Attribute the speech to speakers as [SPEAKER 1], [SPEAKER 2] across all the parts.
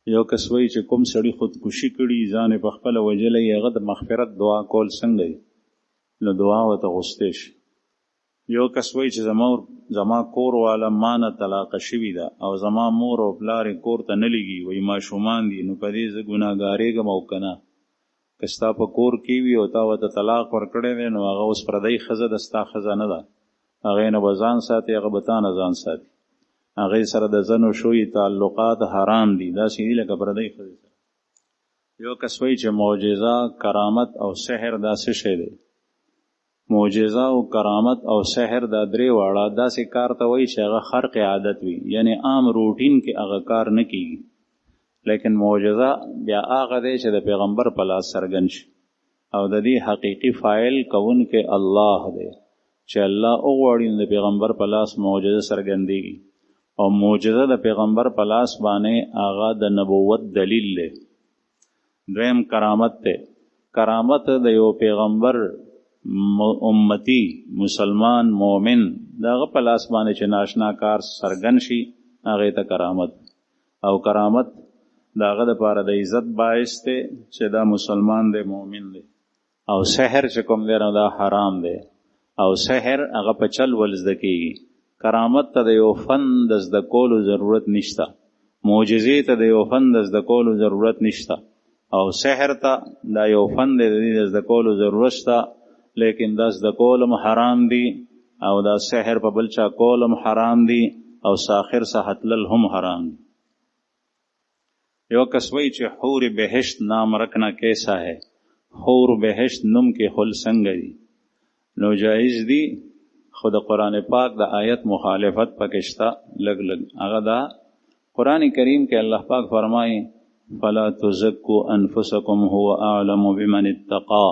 [SPEAKER 1] یو کس وایي چې کوم سړي خودکشي کړي ځان یې په خپله وژلی هغه د مغفرت دعا کول څنګه دی؟ نو دعا ورته غوستی شي. یو کس وایي چې زما کور والا ما نه طلاقه شوي ده او زما مور او پلار یې کور ته نه لېږي، وایي ماشومان دي، نو په دې زه ګناهګارېږم او که نه؟ که ستا په کور کې وي او تا ورته طلاق ورکړی دی نو هغه اوس پردی ښځه ده، ستا ښځه نه ده. هغې نه به ځان ساتي، هغه به تا نه ځان ساتي. هغې سره د زن و شوی تعلقات حرام دي، داسې دي لکه پردی ښځې سره. یو کس وایي چې معجزه، کرامت او سحر دا څه شی دی؟ معجزه او کرامت او سحر دا درې واړه داسې کار ته وایي چې هغه خرق عادت وي، یعنی عام روټین کې هغه کار نه کیږي. لیکن معجزه بیا هغه دی چې د پیغمبر په لاس څرګند شي او د دې حقیقي فاعل کوونکی الله دی. چې الله وغواړي نو د پیغمبر په لاس معجزه څرګندېږي او معجزه د پیغمبر په لاس باندې هغه د نبوت دلیل دی. دویم کرامت دی. کرامت د یو پیغمبر امتی مسلمان مومن دغه په لاس باندې چې ناشنا کار څرګند شي هغې ته کرامت. او کرامت دغه دپاره د عزت باعث دی چې دا مسلمان دی، مومن دی. او سحر چې کوم دی نو دا حرام دی او سحر هغه په چل ول زده کېږي. کرامت ته د یو فن د زده کولو ضرورت نشته، معجزې ته د یو فن د زده کولو ضرورت نشته، او سحر ته دا یو فن دی د دې د زده کولو ضرورت شته، لیکن دا زده کول هم حرام دي او دا سحر په بل چا کول هم حرام دي او ساحر څخه تلل هم حرام دي. یو کس وایي چې حور بهشت نام رکھنا کیسا ہے؟ حور بهشت نوم کې خل څنګه دي؟ نو جایز دي، خو د قرآن پاک د آیت مخالفت پکې شته لږ لږ. هغه دا قرآن کریم کې الله پاک فرمایي فلا تزکوا انفسکم هو اعلم بمن اتقا.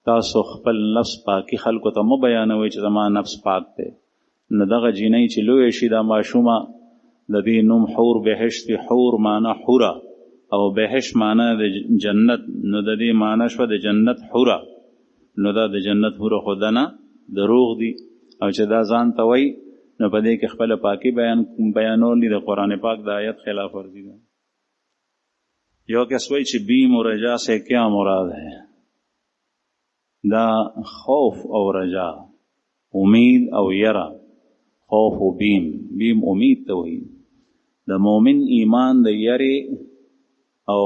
[SPEAKER 1] تاسو خپل نفس پاکي خلکو ته مو بیانوئ چې زما نفس پاک دی. نو دغه جینۍ چې لویه شي دا ماشومه د دې نوم حور بهشت. حور معنا حوره او بهشت معنا د جنت، نو د دې معنا شوه د جنت حوره. نو دا د جنت حوره خو ده نه، دروغ دي. او چې دا ځان ته وایي نو په دې کې خپله پاکي بیانول دي، د قرآن پاک د آیت خلاف ورزي ده. یو کس وایي چې بیم و رجا سے کیا مراد ہے؟ دا خوف او رجا، امید او یرا. خوف و بیم، بیم امید ته وایي. د مؤمن ایمان د یری او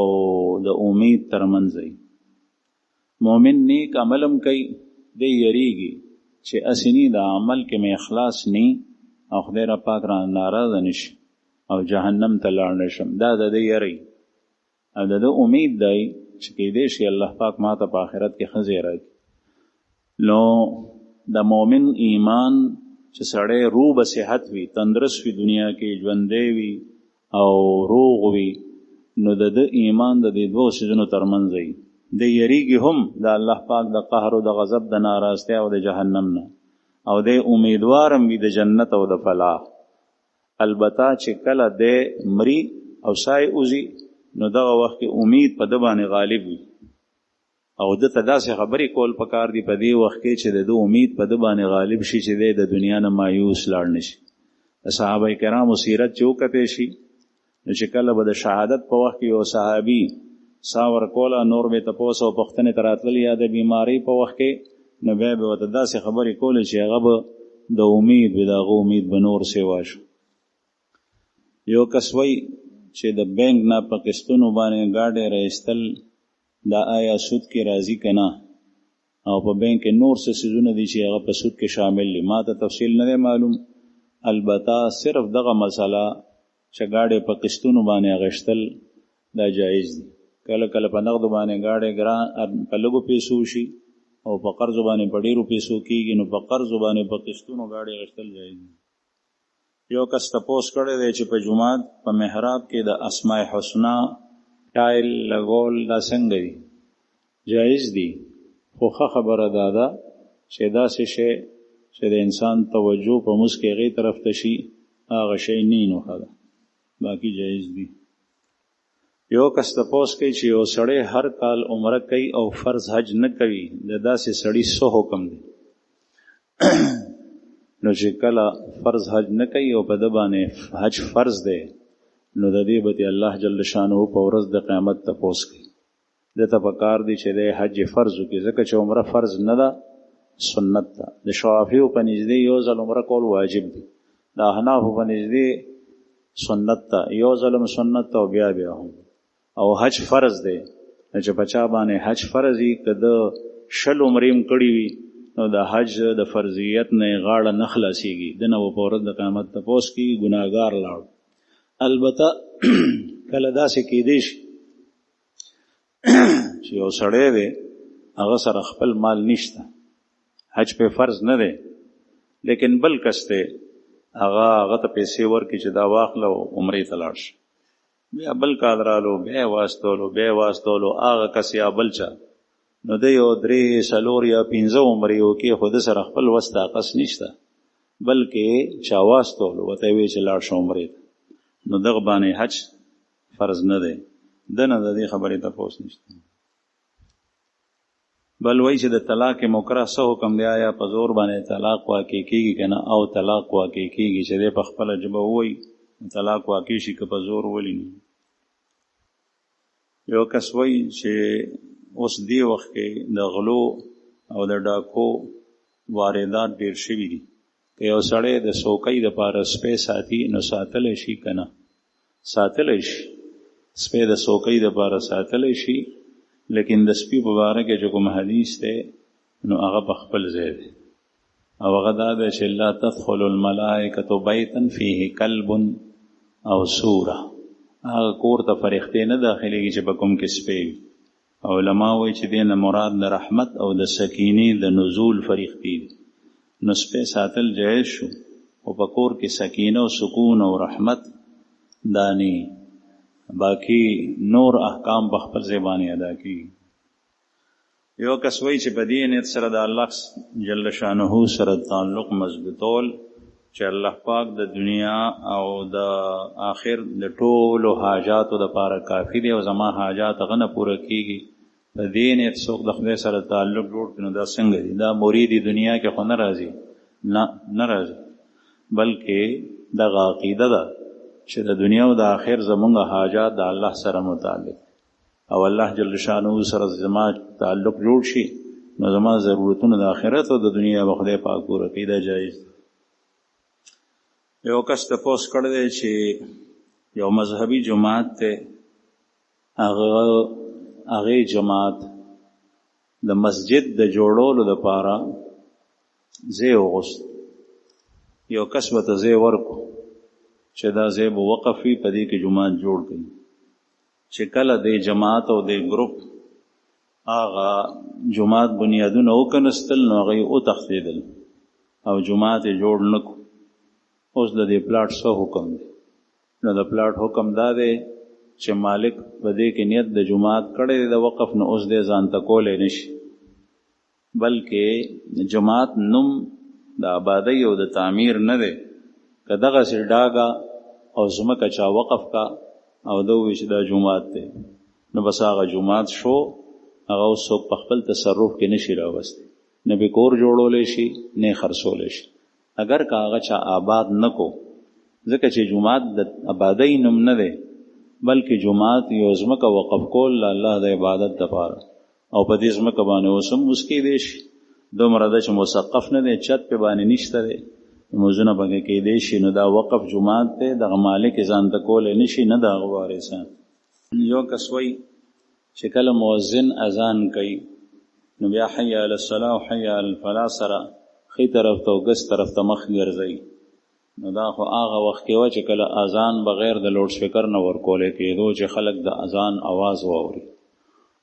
[SPEAKER 1] د امید ترمنځ دی. مؤمن نیک عملم کوي، دی یریږي چې اسینی د عمل کې مې اخلاص نی او خدای را پاک را ناراضه نشي او جهنم ته لاړ نشم. دا د دې یری او د امید دی چې کېدای شي الله پاک ما ته په آخرت کې ښه ځای راکړي. نو د مؤمن ایمان چې سړی روح به صحت وي، تندرست وي، دنیا کې ژوندی وي او روغ وي، نو د ده ایمان د دې دوو څیزونو ترمنځ دی. د یریږي هم د الله پاک د قهر او د غضب د ناراضتیا او د جهنم نه، او د امیدوارم وي د جنت او د فلاح. البته چې کله د مري او سای اوزي نو دغه وخت کې امید په ده باندې غالب وي او ده ته داسې خبرې کول پکار دي په دې وخت کې چې د ده امید په ده باندې غالب شي چې دی د دنیا نه مایوس لاړ نشي. د صحابه کرامو سیرت چې وکتلی شي نو چې کله به د شهادت په وخت کې یو صحابي سا ورکوله، نور به تپوس او پوښتنې ته راتلل، یا د بیمارۍ په وخت کې نو بیا به ورته داسې خبرې کولې چې هغه به د امید به د هغه امید به نور سیوا شو. یو کس وایي چې د بینک نه په قسطونو باندې ګاډۍ راایستل دا آیا سود کې راځي که نه، او په بینک کې نور څه څیزونه دي چې هغه په سود کې شامل دي. ما ته تفصیل نه دی معلوم، البته صرف دغه مسله چې ګاډۍ په قسطونو باندې اخیستل دا جایز دي. کله کله په نغدو باندې ګاډۍ ګران په لږو پیسو شي او په قرضو باندې په ډېرو پیسو کېږي، نو په قرضو باندې په قسطونو ګاډۍ اخیستل جایز دي. یو کس تپوس کړی دی چې په جومات په محراب کې د اسماء حسنا ټایل لګول دا څنګه دي؟ جایز دي، خو ښه خبره دا ده چې داسې شی چې د انسان توجه په مونځ کې هغې طرف ته شي هغه شی نه وي نو ښه ده، باقي جایز دي. یو کس تپوس کوي چې یو سړی هر کال عمره کوي او فرض حج نه کوي، د داسې سړي څه حکم دی؟ نو چې کله فرض حج نه کوي او په ده باندې حج فرض دی نو د دې به الله جل شانه په ورځ د قیامت تپوس کوي. دته پکار دی چې د حج فرض وکړي، ځکه چې عمره فرض نه ده، سنت ده. د شوافیو په نږدې یو ځل عمره کول واجب دي، د احنافو په نږدې سنت ده، یو ځل سنت ده او بیا هم. او حج فرض دی، چې په چا باندې حج فرض وي، که د 20 عمرې هم کړي وي نو د حج د فرضیت نه غاړه نه خلاصېږي، دنه به په ورځ د قیامت تپوس کېږي، ګناهګار لاړ. البته کله داسې کېدی شي چې یو سړی دی هغه سره خپل مال نشته، حج په فرض نه دی، لیکن بل کس دی هغه ته پیسې ورکړي چې دا واخله او عمرې ته لاړ شي. بیا بل کال رالو، بیا واستولو هغه کس یا بل چا، نو د یو 3 4 یا 15 عمرې وکړي، خو د سره خپل وس طاقت نشته، بلکې چا واستولو ورته ویې چې لاړ شه عمرې ته، نو دغه باندې حج فرض نه دی، دنه د دې خبرې تپوس نشته. بل وایي چې د طلاق مکره څه حکم دی؟ آیا په زور باندې طلاق واقع کېږي که نه؟ او طلاق واقع کېږي چې دی په خپله ژبه ووایي طلاق واقع شي، که په زور ولي نه. یو کس وایي چې اوس دی وخت کې د غلو او د ډاکو واردات ډېر شوي دي، که یو سړی د څوکۍ دپاره سپی ساتي نو ساتلی شي که نه؟ ساتلی شي، سپی د څوکۍ دپاره ساتلی شي، لیکن د سپي په باره کې چې کوم حدیث دی نو هغه په خپل ځای دی، او هغه دا دی چې لا تدخل الملائکة بیتا فیه کلب او سوره، هغه کور ته فرښتې نه داخلېږي چې په کوم کې سپی وي. علما وایي چې دې نه مراد د رحمت او د سکینې د نزول فرښتې دي، نو سپی ساتل جایز شو، او په کور کې سکینه او سکون او رحمت دانی، باقی نور احکام په خپل ځای باندې ادا کیږي. یو کس وایي چې په دې نیت سره د الله جل شانه سره تعلق مضبوطول چې الله پاک د دنیا او د آخر د ټولو حاجاتو دپاره کافي دی او زما حاجات هغه نه پوره کیږي، په دې نیت څوک د خدای سره تعلق جوړ کړي نو دا څنګه دي؟ دا مرید دنیا کې خو نه راځي، نه راځي، بلکې دغه عقیده ده چې د دنیا او د آخر زمونږ حاجات د الله سره متعلق، او الله جل شانه سره زما تعلق جوړ شي نو زما ضرورتونه د آخرت او د دنیا به خدای پاک پوره کړي، دا جایز. یو کس تپوس کړی دی چې یو مذهبي جماعت دی، هغې جماعت د مسجد د جوړولو دپاره ځای وغوښت، یو کس به ته ځای ورکړو چې دا ځای به وقف وي، په دې کې جومات جوړ کړي. چې کله د جماعت او د ګروپ هغه جومات بنیادونه وکنستل نو هغه یې وتښتېدل او جومات یې جوړ نه کړو. اوس د دې پلاټ څه حکم دی؟ نو د پلاټ حکم دا دی چې مالک په دې کې نیت د جومات کړی دی د وقف، نو اوس دې ځان ته کولی نه شي، بلکې جومات نوم د آبادۍ او د تعمیر نه دی. که دغسې ډاګه او ځمکه چا وقف کا او ده ووایي چې دا جومات دی، نو بس هغه جومات شو، هغه اوس څوک په خپل تصرف کې نه شي راوستی، نه به کور جوړولی شي نه یې خرڅولی شي، اگر که هغه چا آباد نه کو، ځکه چې جومات د آبادۍ نوم نه دی، بلکې جومات یو ځمکه وقف کول د الله د عبادت دپاره، او په دې ځمکه باندې اوس هم اوس کېدی شي، دومره ده چې مسقف نه دی، چت پې باندې نشته دی، لمونځونه پکې کېدی شي، نو دا وقف جومات دی، دغه مالک یې ځان ته کولی نه شي، نه د هغه وارثان. یو کس وایي چې کله مؤذن اذان کوي نو بیا حی علی الصلاة او حی علی الفلاح سره ښي طرف ته او ګس طرف ته مخ ګرځوي، نو دا خو هغه وخت کې وه چې کله اذان بغیر د لوډ سپیکر نه ورکولی کېدو چې خلک د اذان آواز واوري،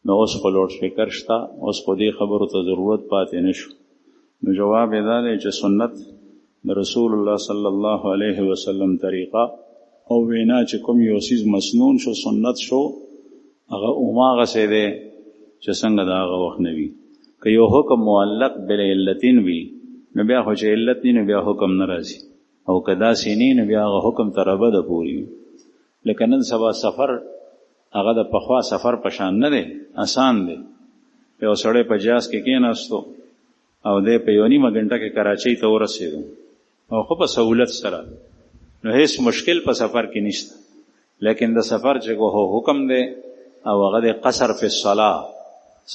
[SPEAKER 1] نو اوس خو لوډ سپیکر شته، اوس خو دې خبرو ته ضرورت پاتې نه شو. نو جواب یې دا دی چې سنت د رسول الله صلی الله علیه وسلم طریقه او وینا چې کوم یو څیز مسنون شو، سنت شو، هغه هماغسې دی چې څنګه د هغه وخت نه وي. که یو حکم معلق بالعلتین وي نو بیا خو چې علت نی نو بیا حکم نه راځي، او که داسې نی نو بیا هغه حکم تر ابده پورې وي. لکه نن سبا سفر هغه د پخوا سفر په شان نه دی، آسان دی. یو سړی په جهاز کې کېناستو او دی په یوه نیمه ګنټه کې کراچۍ ته ورسېدو، او خو په سهولت سره، نو هیڅ مشکل په سفر کې نشته. لیکن د سفر چې کو حکم دی او هغه د قصر فی الصلاه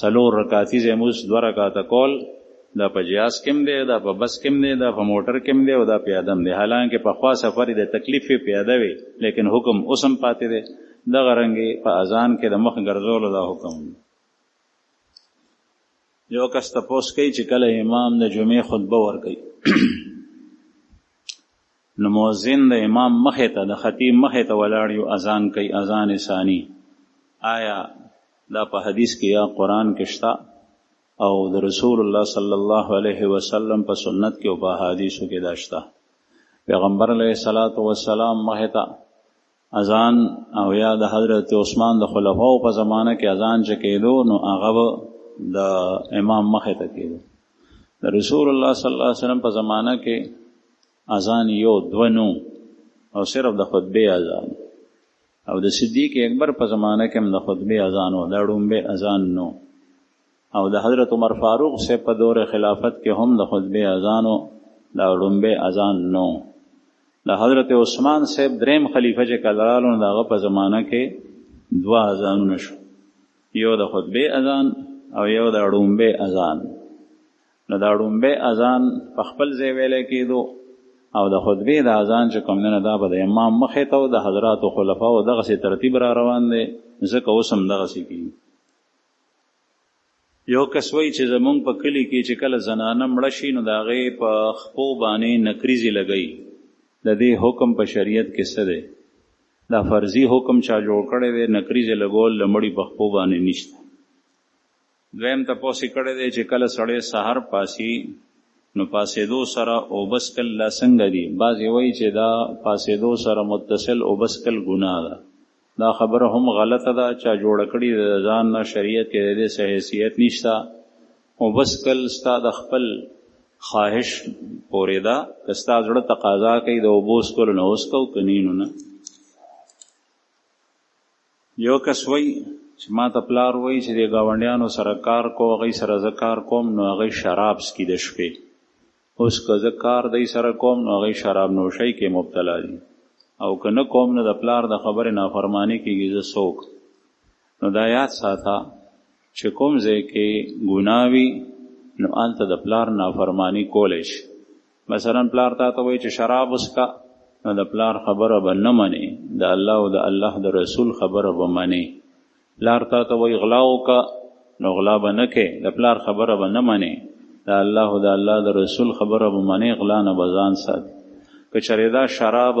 [SPEAKER 1] 4 رکعاتی زموس 2 رکعاته کول دا په جهاز کم دی دا په بس کم دی دا په موټر کم دی او دا پیادم دی حالانکه په خوا سفر د تکلیف پیاده وي لیکن حکم اوسم پاتې دی دغه رنګې په اذان کې د مخ ګرځولو دا حکم یو کس تپوس کوي چې کله امام د جمعې خطبه ورکوي نو مؤذن د امام مخې ته د خطیب مخې ته ولاړ یو اذان کوي اذان ثانی آیا دا په حدیث کې یا قرآن کې شته او د رسول الله صلی الله علیه وسلم په سنت کې او په حدیثو کې دا شته پیغمبر علیه الصلاۃ والسلام مخې ته اذان او یا د حضرت عثمان د خلفاو په زمانه کې اذان چې کېدو نو هغه د امام مخې ته کېدو د رسول الله صلی الله علیه وسلم په زمانه کې اذان یو دو نو او صرف د خطبه اذان او د صدیق اکبر په زمانه کې هم د خطبه اذان او د ډومبه اذان نو او د حضرت عمر فاروق سے په دور خلافت کې هم د خطبه اذان او د ډومبه اذان نو د حضرت عثمان سے دریم خلیفہ چې کلالو دغه په زمانه کې 2 اذانونه شو یو د خطبه اذان او یو د ډومبه اذان نو د ډومبه اذان په خپل ځای ویل کېدو او د خطبه د اذان چې کوم نه دا به د امام مخې ته او د حضرات خلفا او دغه سي ترتیب را روان دي ځکه اوسم دغه سي کی یو کسوي چې زمونږ په کلی کې چې کله زنانه مړه شي نو د هغې په خپو باندې نکریزې لګوي د دې حکم په شریعت کې څه دی دا فرضي حکم چا جوړ کړی دی نکریزې لګول د مړي په خپو باندې نشته دویم تپوس یې کړی دی چې کله سړی سحر پاسي نو پاسېدو سره اوبس کل لا څنګه دي بعضې وایي چې دا پاسېدو سره متصل اوبس کل ګناه ده دا خبره هم غلطه ده چا جوړه کړي د ځان نه شریعت کې د دې څه حیثیت نشته اوبس کل ستا د خپل خواهش پورې ده که ستا زړه تقاضا کوي د اوبو څکلو نه اوس کوو که نینو نه یو کس وایي چې ما ته پلار وایي چې د ګاونډیانو سره کار کو هغوی سره زه کار کوم نو هغوی شراب څکي د شپې اوس که زه کار دی سره کوم نو هغوی شراب نوشۍ کې مبتلا دي او که نه کوم نو د پلار د خبرې نافرماني کېږي زه څوک نو دا یاد ساته چې کوم ځای کې ګناه وي نو هلته د پلار نافرماني کولی شي مثلا پلار تا ته وایي چې شراب وڅکه نو د پلار خبره به نه منې د الله او د الله د رسول خبره به منې پلار تا ته وایي غلا وکړه نو غلا به نه کې د پلار خبره به نه منې د الله او د الله د رسول خبره به منې غلا نه به ځان ساتي که چېرې دا شراب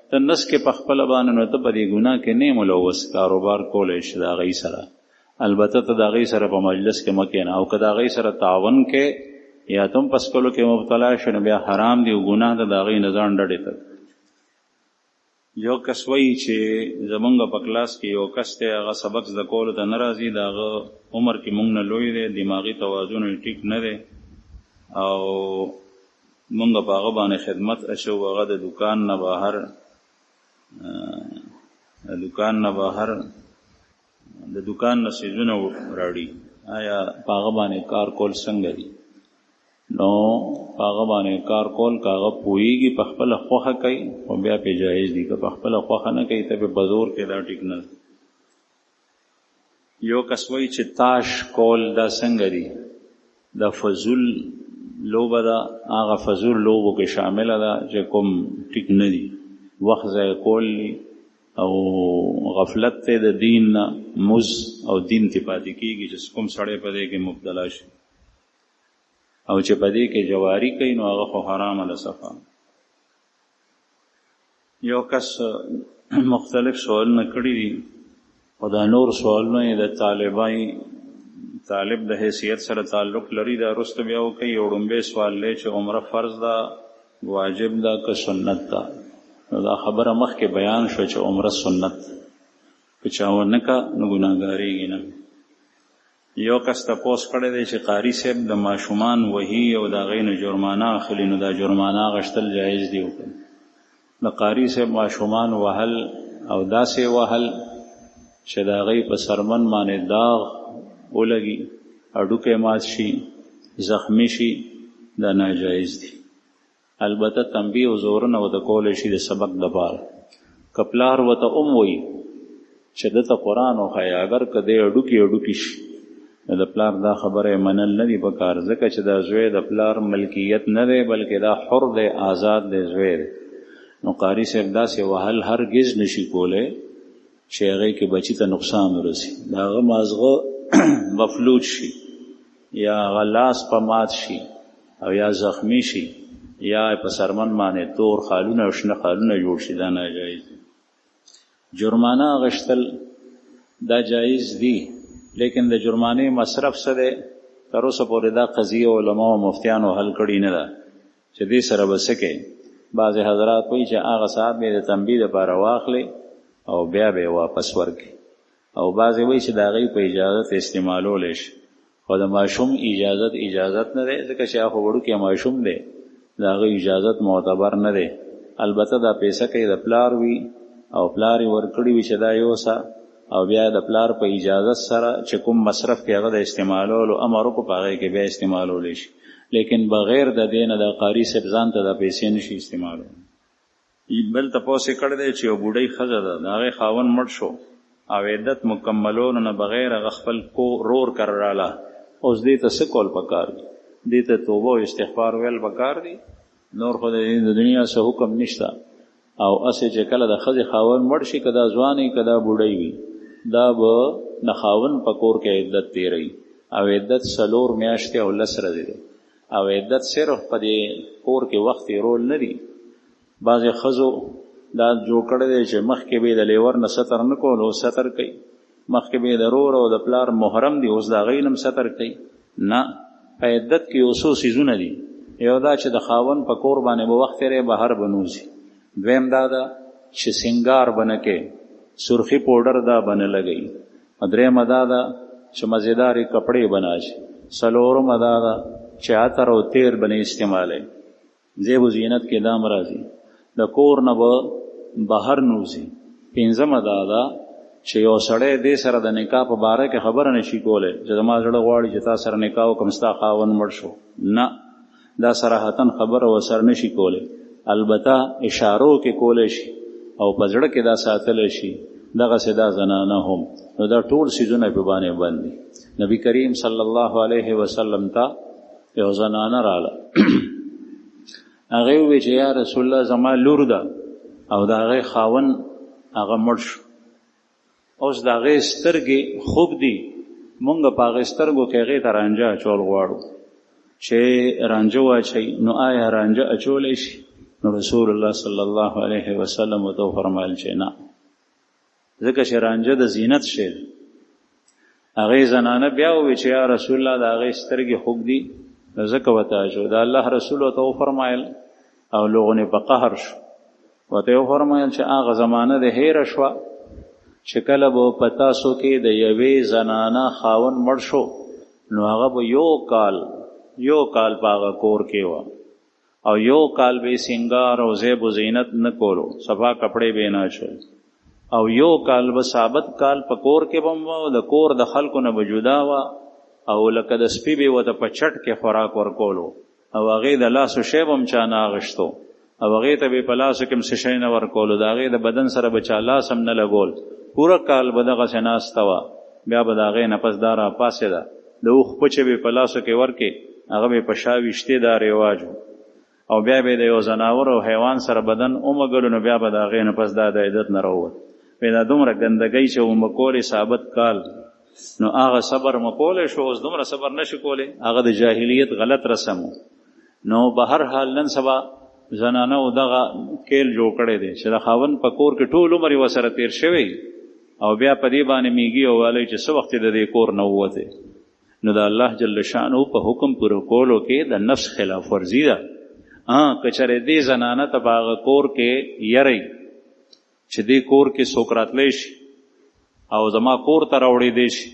[SPEAKER 1] ته نس کې په خپله باندې نو ته په دې ګناه کې نه ملوث کاروبار کولی شي د هغوی سره البته ته د هغوی سره په مجلس کې مه کښېنه او که د هغوی سره تعاون کې یا ته هم په څکلو کې مبتلا شي نو بیا حرام دی او ګناه ده د هغوی نه ځان ډډې ته یو کس وایي چې زمونږ په کلاس کې یو کس دی هغه سبق زده کولو ته نه راځي د هغه عمر کې مونږ نه لوی دی دماغي توازن یې ټیک نه دی او مونږ په هغه باندې خدمت اچو هغه د دکان نه بهر د دکان نه څیزونه راوړي آیا په هغه باندې کار کول څنګه دي نو په هغه باندې کار کول که هغه پوهېږي په خپله خوښه کوي خو بیا پې جایز دي که په خپله خوښه نه کوي ته پې په زور کې دا ټیک نه یو کس وایي چې تاش کول دا څنګه دي دا فضول لوبه ده هغه فضول لوبو کې شامله ده چې کوم ټیک نه دي وخت ضایع کول او غفلت ته د دین نه مز او دین ته پاتې کېږي چې کوم سړی په دې کې مبتلا شي او چې په دې کې جواري کوي نو هغه خو حرامه ده صفا یو کس مختلف سوالونه کړي دي او دا نور سوالونه د طالب د حیثیت سره تعلق لري دا وروسته بیا وکړي یو ډومبی سوال دی چې عمره فرض ده واجب ده که سنت ده نو دا خبره مخکې بیان شو چې عمره سنت که چا ونه که نو ګناهګارېږي نه یو کس تپوس کړی دی چې قاري صاحب د ماشومان وهي او د هغوی نه جرمانه اخلي نو دا جرمانه اخیستل جایز دي وکړي د قاري صاحب ماشومان وهل او داسې وهل چې د هغوی په سرمن باندې داغ ولګي هډوکی مات شي زخمی شي دا ناجایز دي البته تنبیه او زورونه ورته کولی شي د سبق دپاره کپلار وته وي چې دته قرآن وښایه اگر که دی اډوکي شي د پلار دا خبره منل نه دي پکار ځکه چې دا زوی د پلار ملکیت نه دی بلکې دا حر دی آزاد دی زوی دی نو قاري صاحب داسې وهل هرګز نشي کولی چې هغې کې بچي ته نقصان ورسي د هغه مازغه مفلوج شي یا هغه لاس په مات شي او یا زخمی شي یا په سرمن باندې تور خالونه او شنه خالونه جوړ شي دا ناجایز دي جرمانه غشتل دا جایز دي لیکن د جرمانه مصرف څه دی تر اوسه پورې دا قضیه علما او مفتیانو حل کړي نه ده چې دې سره به څه کوي بعضې حضرات وایي چې هغه ساعت به د تنبیه دپاره واخلي او بیا به یې واپس ورکړي او بعضې وایي چې د هغې په اجازت استعمالولی شي خو د ماشوم اجازت نه دی ځکه چې هغه وړوکی ماشوم دی د هغه اجازت معتبر نه دی البته دا پیسه کې د پلار وي او پلار یې ورکړي وي چې دا یوسه او بیا د پلار په اجازت سره چې کوم مصرف کې هغه د استعمالولو امر وکړو په هغې کې بیا استعمالولی شي لیکن بغیر د دې نه د قاري صاحب ځان ته د پیسې نشي استعمالولی بل تپوس یې کړی دی چې یو بوډۍ ښځه ده د هغې خاوند مړ شو او عدت مکملولو نه بغیر هغه خپل رور کر راله اوس دې ته څه کول پکار دي دې ته توبه او استغفار ویل پکار دي نور خو د دنیا څه حکم نشته او اسې چې کله د ښځې خاوند مړ شي که دا ځوان وي که دا بوډۍ وي دا به د خاوند په کور کې عدت تیروي او عدت 4 میاشتې او 10 ورځې دی او عدت صرف په دې کور کې وخت رول نه دی بعضې ښځو دا جوړ کړی دی چې مخکې به د لیور نه ستر نه کول او ستر کوي مخکې به د رور او د پلار محرم دی اوس د هغې نه ستر کوي نه په عدت کې یو څو څیزونه دي یو دا چې د خاوند په کور باندې به وخت تیری بهر به نوځي دویم دا ده چې سنگار به نه کوي سرخی پوډر دا به نه لګوي درېیمه دا ده چې مزیدارې کپړې به نه اچي څلورمه دا ده چې عطر او تیر به نه استعمالوي زیب و زینت کې دام راځي د کور نه به بهر نوځي پنځمه دا ده چې یو سړی دې سره د نکاح په باره کې خبره نشي کولی چې زما زړه غواړي چې تا سره نکاح وکړم ستا خاوند مړ شو نه دا صراحتا خبره ورسره نشي کولی البته اشارو کې کولی شي او په زړه کې دا ساتلی شي دغسې دا زنانه هم نو دا ټول څیزونه په باندې بند دي نبی کریم صلی الله علیه وسلم ته یو زنانه راله هغې وویل چې یا رسول الله زما لور ده او د هغې خاوند هغه مړ شو اوس د هغې سترګې خوب دي مونږ په هغې سترګو کې هغې ته رانجه اچول غواړو چې رانجه واچوي نو آیا رانجه اچولی شي نو رسول الله صلی الله علیه وسلم ورته وفرمایل چې نه ځکه چې رانجه د زینت شی دی هغې زنانه بیا وویل چې یا رسول الله د هغې سترګې خوږ دي ځکه ورته اچو د الله رسول ورته وفرمایل او لغونې په قهر شو ورته یې وفرمایل چې هغه زمانه د هیره شوه چې کله به په تاسو کې د یوې زنانه خاوند مړ شو نو هغه به یو کال په هغه کور کې وه او یو کال به سنگار او زیب و زینت نه کولو صفا کپړې به نه اچول او یو کال به ثابت کال په کور کې به د کور د خلکو نه به جدا وه او لکه د سپي به ورته په چټ کې خوراک ورکولو او هغې د لاسو شی به هم چا نه اخېستو او هغې ته به په لاسو کې هم څه شی نه ورکولو د هغې د بدن سره به چا لاس هم نه لګول پوره کال به دغسې ناسته وه بیا به د هغې نه پس دا راپاڅېده د اوښ پچې به په لاسو کې ورکې هغه به په شا ویشتې دا رواج او بیا به د یو ځناور او حیوان سره بدن ومږلو نو بیا به د هغې نه پس دا د عدت نه راووت بیا دا دومره ګندګۍ چې ومکولې ثابت کال نو هغه صبر مکولی شو اوس دومره صبر نشي کولی هغه د جاهلیت غلط رسم نو به هر حال نن سبا زنانه دغه کیل جوړ کړی دی چې د خاوند په کور کې ټول عمر یې ورسره تېر شوی او بیا په دې باندې میږي او والی چې څه وخت د دې کور نه ووتې نو د الله جل شانه په حکم پوره کولو کې د نفس خلاف ورزي ده که چېرې دې زنانه ته په هغه کور کې یری چې دې کور کې څوک راتلی شي او زما کور ته راوړېدی شي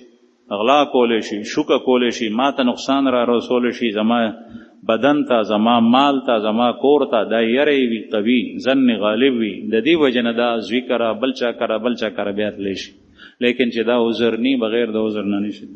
[SPEAKER 1] اغلا کولی شي شوکه کولی شي ما ته نقصان را رسولی شي زما بدن ته زما مال ته زما کور ته دا یری وي قوي ظن غالب وي د دې وجه نه دا زوی کره بل چا کره بیا تلی شي لیکن چې دا عذر نی بغیر د عذر نه نشي